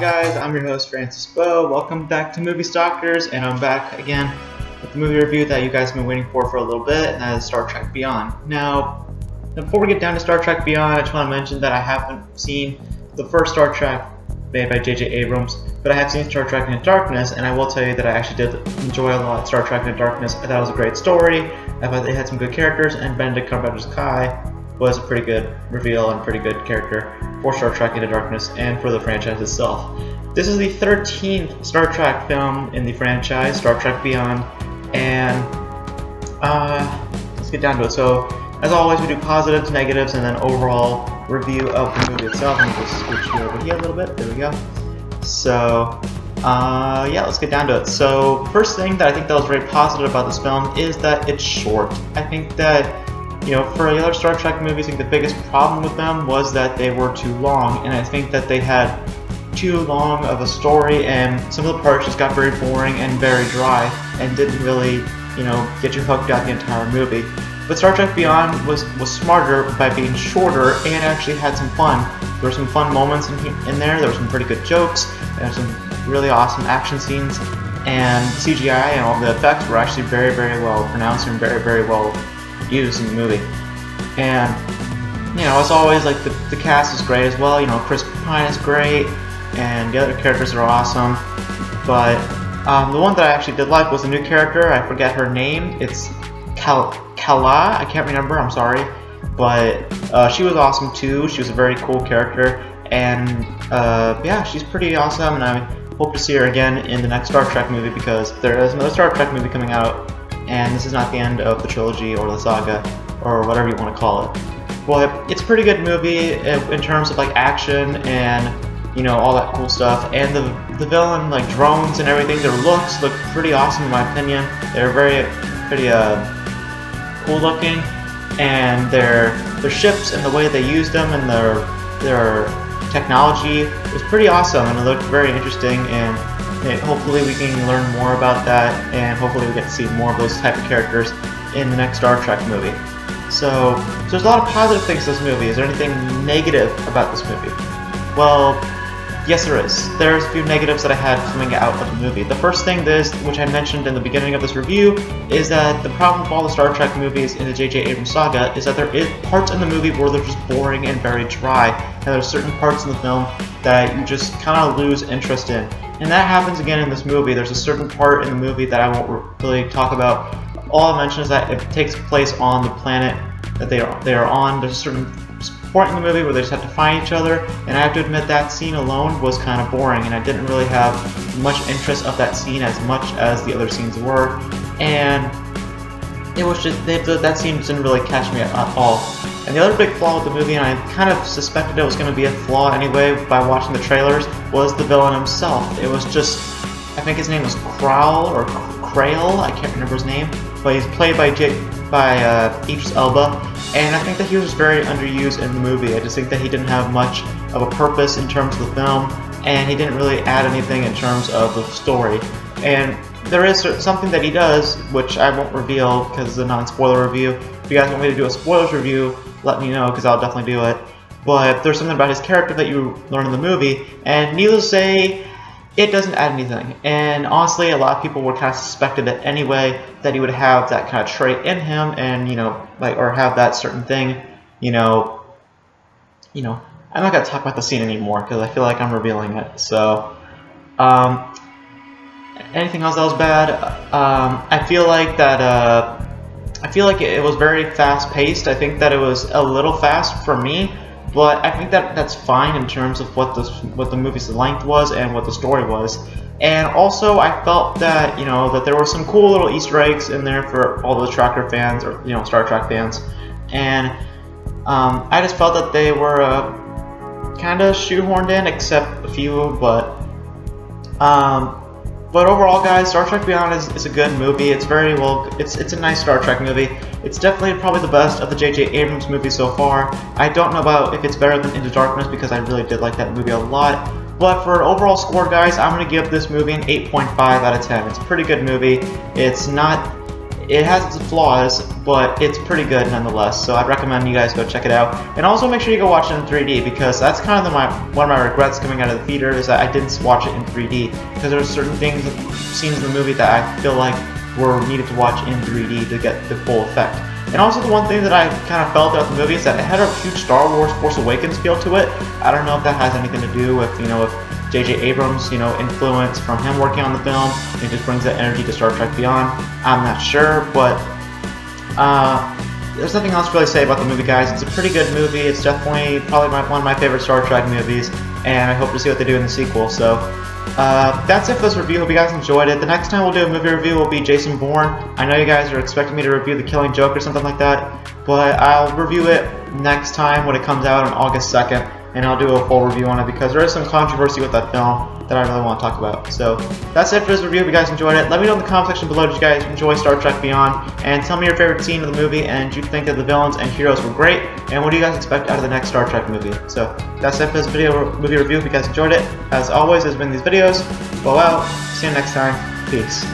guys? I'm your host Francis Beau. Welcome back to MovieStalkers, and I'm back again with the movie review that you guys have been waiting for a little bit, and that is Star Trek Beyond. Now, before we get down to Star Trek Beyond, I just want to mention that I haven't seen the first Star Trek made by J.J. Abrams, but I have seen Star Trek Into Darkness, and I will tell you that I actually did enjoy a lot Star Trek Into Darkness. I thought it was a great story, I thought they had some good characters, and Benedict Cumberbatch's Kai was a pretty good reveal and pretty good character for Star Trek Into Darkness and for the franchise itself. This is the 13th Star Trek film in the franchise, Star Trek Beyond, and let's get down to it. So, as always, we do positives, negatives, and then overall review of the movie itself. Let me just switch you over here a little bit. There we go. So, yeah, let's get down to it. So, first thing that I think that was very positive about this film is that it's short. I think that, you know, for the other Star Trek movies, I think the biggest problem with them was that they were too long, and I think that they had too long of a story, and some of the parts just got very boring and very dry, and didn't really, you know, get you hooked out the entire movie. But Star Trek Beyond was smarter by being shorter and actually had some fun. There were some fun moments in there, there were some pretty good jokes, and there were some really awesome action scenes, and CGI and all the effects were actually very, very well pronounced and very, very well used in the movie. And, you know, as always, like, the cast is great as well. You know, Chris Pine is great, and the other characters are awesome. But the one that I actually did like was the new character. I forget her name. It's Kala. I can't remember. I'm sorry. But she was awesome too. She was a very cool character, and yeah, she's pretty awesome. And I hope to see her again in the next Star Trek movie, because there is another Star Trek movie coming out, and this is not the end of the trilogy or the saga or whatever you want to call it. But it's a pretty good movie in terms of like action and, you know, all that cool stuff. And the villain, like drones and everything, their looks look pretty awesome in my opinion. They're pretty cool looking, and their ships and the way they used them and their technology was pretty awesome, and it looked very interesting. And hopefully we can learn more about that, and hopefully we get to see more of those type of characters in the next Star Trek movie. So there's a lot of positive things to this movie. Is there anything negative about this movie? Well, yes there is. There's a few negatives that I had coming out of the movie. The first thing is, which I mentioned in the beginning of this review, is that the problem with all the Star Trek movies in the J.J. Abrams saga is that there is parts in the movie where they're just boring and very dry, and there's certain parts in the film that you just kind of lose interest in. And that happens again in this movie. There's a certain part in the movie that I won't really talk about. All I'll mention is that it takes place on the planet that they are on. There's a certain point in the movie where they just have to find each other, and I have to admit that scene alone was kind of boring, and I didn't really have much interest of that scene as much as the other scenes were, and it was just, that scene didn't really catch me at all. And the other big flaw with the movie, and I kind of suspected it was going to be a flaw anyway by watching the trailers, was the villain himself. It was just, I think his name was Krail, I can't remember his name, but he's played by Idris Elba, and I think that he was very underused in the movie. I just think that he didn't have much of a purpose in terms of the film, and he didn't really add anything in terms of the story. And there is something that he does, which I won't reveal because it's a non-spoiler review. If you guys want me to do a spoilers review, let me know, because I'll definitely do it. But there's something about his character that you learn in the movie, and needless to say, it doesn't add anything. And honestly, a lot of people were kind of suspected that anyway, that he would have that kind of trait in him, and, you know, like, or have that certain thing, you know, I'm not going to talk about the scene anymore, because I feel like I'm revealing it. So, anything else that was bad? I feel like it was very fast-paced. I think that it was a little fast for me, but I think that that's fine in terms of what the movie's length was and what the story was. And also, I felt that, you know, that there were some cool little Easter eggs in there for all the Tracker fans, or, you know, Star Trek fans. And I just felt that they were kind of shoehorned in, except a few. But overall, guys, Star Trek Beyond is a good movie. It's very well. It's a nice Star Trek movie. It's definitely probably the best of the J.J. Abrams movies so far. I don't know about if it's better than Into Darkness, because I really did like that movie a lot. But for an overall score, guys, I'm going to give this movie an 8.5 out of 10. It's a pretty good movie. It's not it has its flaws, but it's pretty good nonetheless. So I'd recommend you guys go check it out. And also make sure you go watch it in 3D, because that's kind of one of my regrets coming out of the theater, is that I didn't watch it in 3D, because there were certain scenes in the movie that I feel like were needed to watch in 3D to get the full effect. And also the one thing that I kind of felt throughout the movie is that it had a huge Star Wars Force Awakens feel to it. I don't know if that has anything to do with, with J.J. Abrams, influence from him working on the film. It just brings that energy to Star Trek Beyond. I'm not sure, but there's nothing else to really say about the movie, guys. It's a pretty good movie. It's definitely probably one of my favorite Star Trek movies, and I hope to see what they do in the sequel. So that's it for this review. Hope you guys enjoyed it. The next time we'll do a movie review will be Jason Bourne. I know you guys are expecting me to review The Killing Joke or something like that, but I'll review it next time when it comes out on August 2nd. And I'll do a full review on it, because there is some controversy with that film that I really want to talk about. So that's it for this review. If you guys enjoyed it, let me know in the comment section below. Did you guys enjoy Star Trek Beyond? And tell me your favorite scene of the movie, and do you think that the villains and heroes were great? And what do you guys expect out of the next Star Trek movie? So that's it for this movie review. If you guys enjoyed it, as always, there's been these videos. Go out. See you next time. Peace.